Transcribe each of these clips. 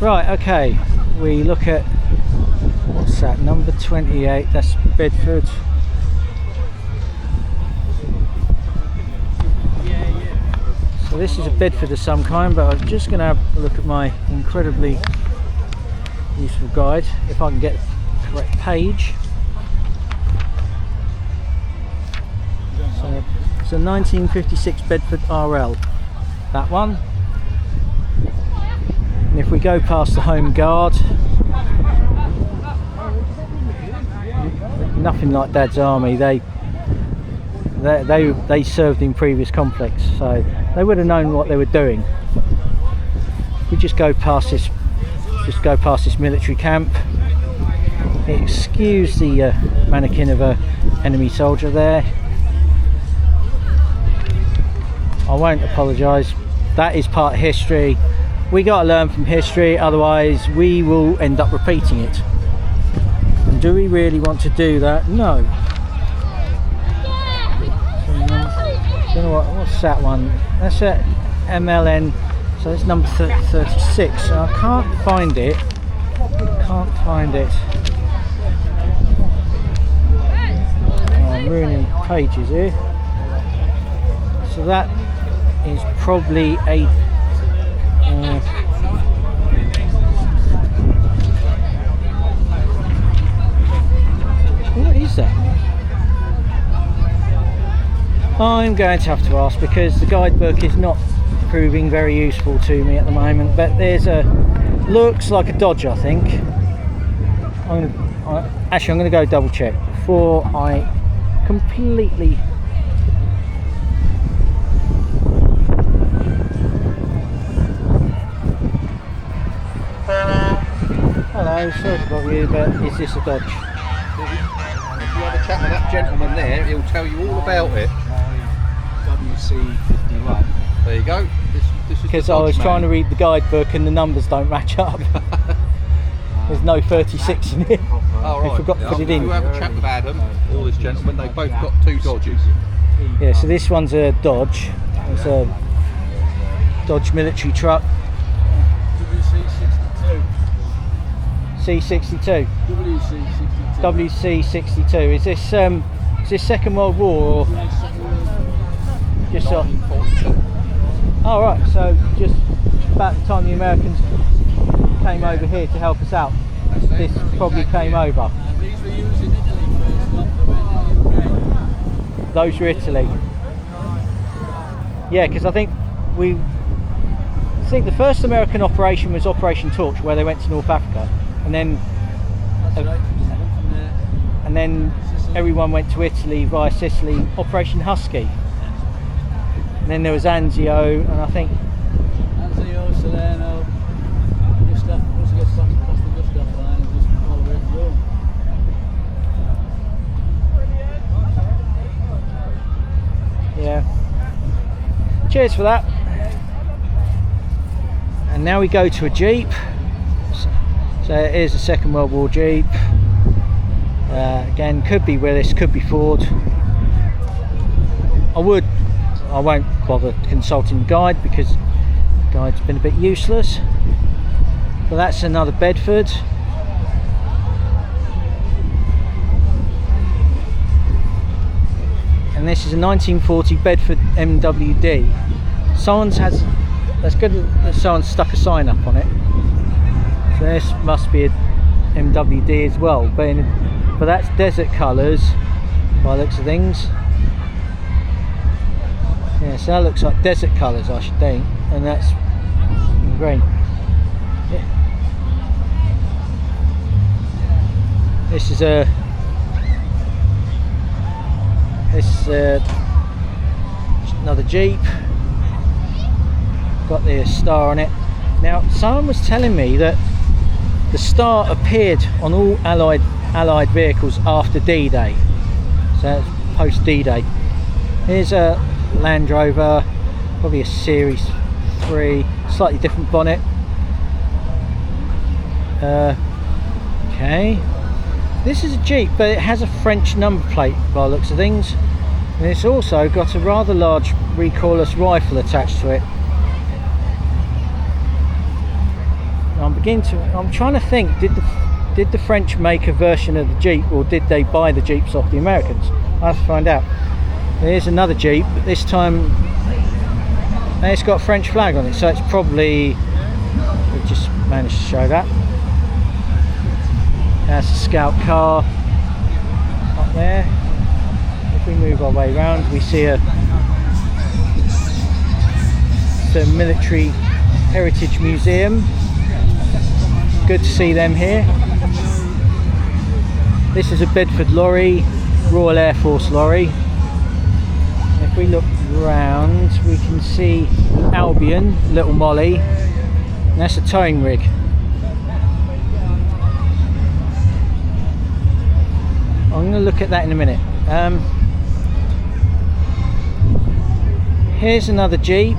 Right, okay, we look at, what's that, number 28, that's Bedford. So this is a Bedford of some kind, but I'm just going to have a look at my incredibly useful guide, if I can get the correct page. So it's a 1956 Bedford RL, that one. And if we go past the Home Guard, nothing like Dad's Army. They served in previous conflicts, so they would have known what they were doing. We just go past this military camp. Excuse the mannequin of a enemy soldier there. I won't apologise. That is part of history. We got to learn from history, otherwise we will end up repeating it. And do we really want to do that? No. Don't know what's that one? That's at MLN, so it's number 36. And I can't find it. Can't find it. Oh, I'm ruining pages here. So that is probably a what is that? I'm going to have to ask, because the guidebook is not proving very useful to me at the moment. But there's a, looks like a Dodge, I think. Actually, I'm going to go double check before I completely. Hello, sorry to bother you, but is this a Dodge? If you have a chat with that gentleman there, he'll tell you all about it. WC51. There you go. This is because I was trying to read the guidebook and the numbers don't match up. There's no 36 in it. Oh, right. I forgot to put it in. You have a chat with Adam or this gentleman, they both got two Dodges. Yeah, so this one's a Dodge. It's a Dodge military truck. WC62. C62. WC62. WC62. Is this Second World War or just on? Oh right, so just about the time the Americans came over here to help us out, this probably came over. These were used in Italy first, not Those were Italy. Yeah, because I think the first American operation was Operation Torch, where they went to North Africa, and then and then everyone went to Italy via Sicily, Operation Husky. And then there was Anzio, and I think Anzio, Salerno, Gustav, once it gets past the Gustav line, and just all the way to Rome. yeah. Cheers for that. And now we go to a Jeep. So here's a Second World War Jeep. Again, could be Willis, could be Ford. I won't bother consulting the guide because the guide's been a bit useless. But that's another Bedford. And this is a 1940 Bedford MWD. That's good that someone's stuck a sign up on it. So this must be a MWD as well, but that's desert colours by the looks of things. Yeah, so that looks like desert colours, I should think, and that's green. Yeah. This is another Jeep. Got the star on it. Now, someone was telling me that the star appeared on all Allied vehicles after D-Day, so that's post D-Day. Here's a Land Rover, probably a Series 3, slightly different bonnet. Okay, this is a Jeep, but it has a French number plate by the looks of things, and it's also got a rather large recoilless rifle attached to it. I'm trying to think, did the French make a version of the Jeep, or did they buy the Jeeps off the Americans? I have to find out. There's another Jeep, but this time and it's got a French flag on it, so it's probably, we just managed to show that. That's a Scout car up there. If we move our way around, we see the Military Heritage Museum. Good to see them here. This is a Bedford lorry, Royal Air Force lorry. If we look round, we can see Albion, Little Molly, and that's a towing rig. I'm going to look at that in a minute. Here's another Jeep,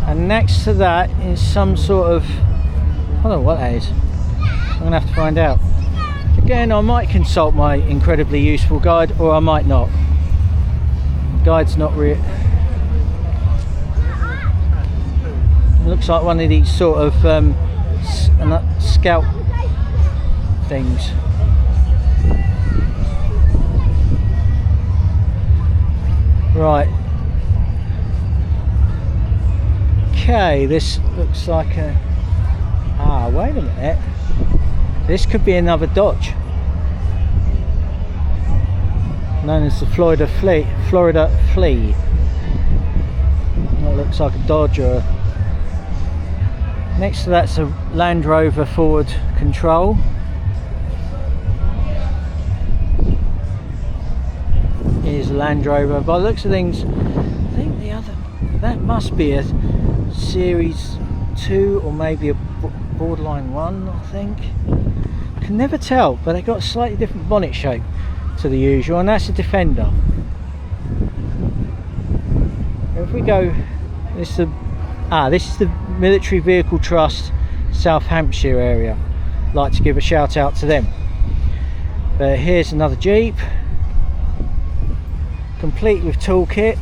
and next to that is some sort of, I don't know what that is. I'm going to have to find out. Again, I might consult my incredibly useful guide, or I might not. Guide's not real. Looks like one of these sort of scout things. Right. Okay, this looks like a... Ah, wait a minute. This could be another Dodge. Known as the Florida Flea. That looks like a Dodge. Next to that's a Land Rover forward control. Here's a Land Rover. By the looks of things, I think the other, that must be a Series 2 or maybe a Borderline 1, I think. Can never tell, but they've got a slightly different bonnet shape to the usual, and that's a Defender. If we go, this is the Military Vehicle Trust South Hampshire area. I'd like to give a shout out to them. But here's another Jeep, complete with toolkit.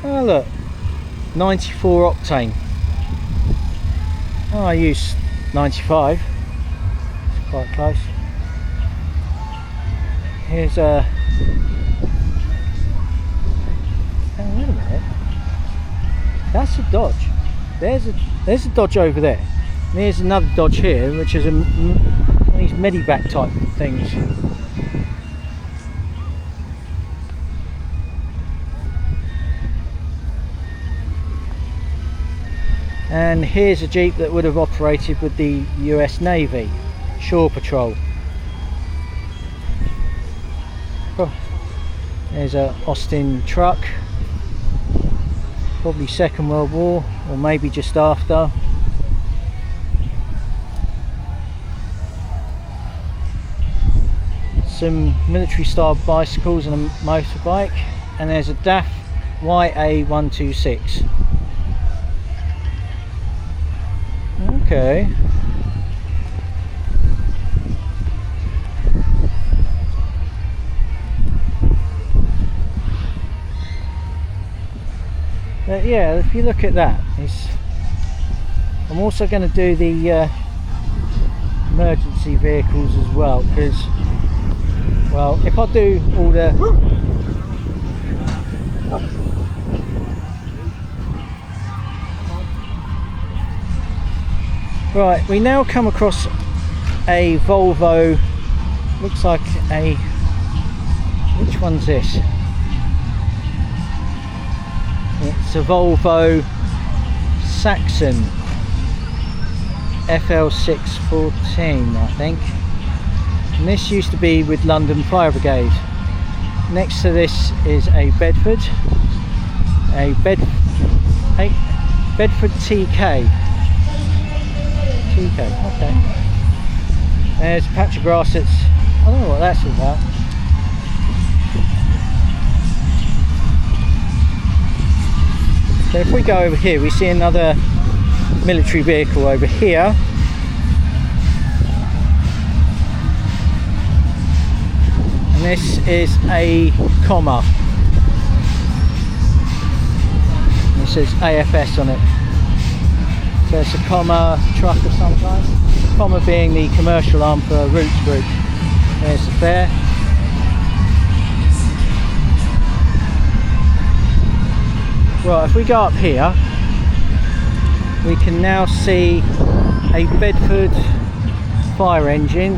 Oh look, 94 octane. Oh, I use 95. It's quite close. Here's a... Hang on, wait a minute. That's a Dodge. There's a Dodge over there. And here's another Dodge here, which is one of these Medivac type things. And here's a Jeep that would have operated with the US Navy, Shore Patrol. Oh, there's a Austin truck, probably Second World War or maybe just after. Some military style bicycles and a motorbike, and there's a DAF YA126. Okay. Yeah, if you look at that, I'm also going to do the emergency vehicles as well, because, well, if I do all the right, we now come across a Volvo, looks like a, which one's this? It's a Volvo Saxon FL614, I think. And this used to be with London Fire Brigade. Next to this is a Bedford, Bedford TK. Okay. There's a patch of grass that's, I don't know what that's about. So if we go over here, we see another military vehicle over here. And this is a comma. And it says AFS on it. So it's a comma truck of some kind. Comma being the commercial arm for Roots Group. There's the fare. Right, if we go up here, we can now see a Bedford fire engine,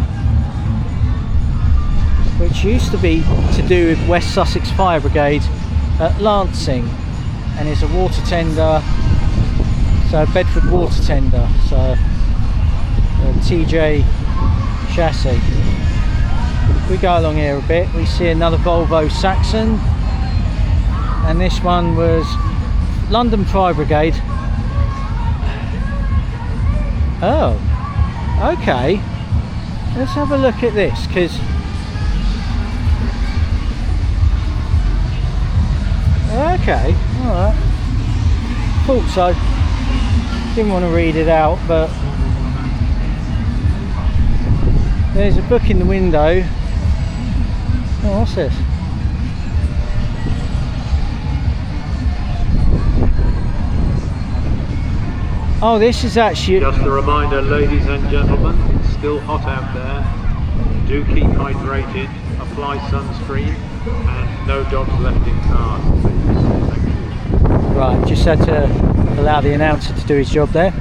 which used to be to do with West Sussex Fire Brigade at Lancing, and is a water tender, so Bedford water tender, so a TJ chassis. If we go along here a bit, we see another Volvo Saxon, and this one was London Fire Brigade. Oh, okay, let's have a look at this, because okay, alright, thought so, didn't want to read it out, but there's a book in the window. Oh, what's this? Oh, this is actually... Just a reminder, ladies and gentlemen, it's still hot out there. Do keep hydrated, apply sunscreen, and no dogs left in cars, please. Thank you. Right, just had to allow the announcer to do his job there.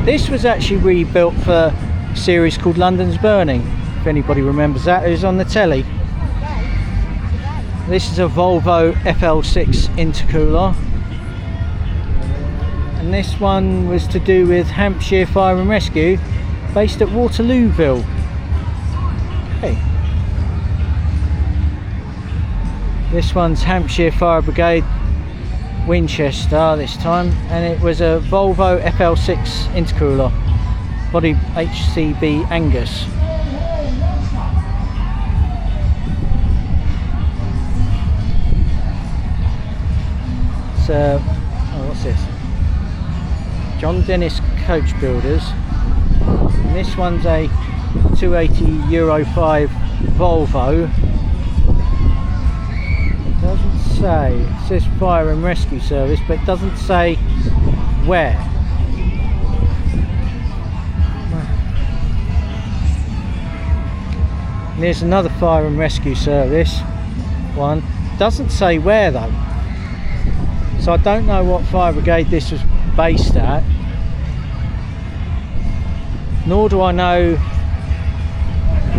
This was actually rebuilt for a series called London's Burning, if anybody remembers that. It was on the telly. This is a Volvo FL6 intercooler. And this one was to do with Hampshire Fire and Rescue, based at Waterlooville. Okay. This one's Hampshire Fire Brigade, Winchester this time, and it was a Volvo FL6 intercooler, body HCB Angus. So, oh, what's this? John Dennis Coach Builders, and this one's a 280 Euro 5 Volvo. It doesn't say, it says fire and rescue service, but it doesn't say where. And there's another fire and rescue service one, doesn't say where though, so I don't know what fire brigade this was based at, nor do I know,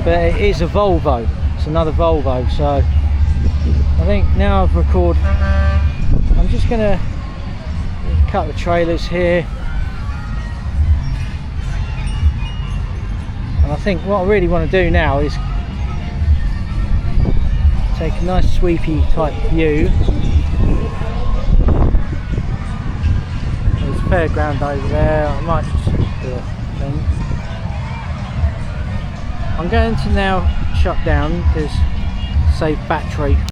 but it is a Volvo, it's another Volvo. So I think now I've recorded, I'm just gonna cut the trailers here, and I think what I really want to do now is take a nice sweepy type view. Fairground over there. I might just do a thing. I'm going to now shut down because save battery.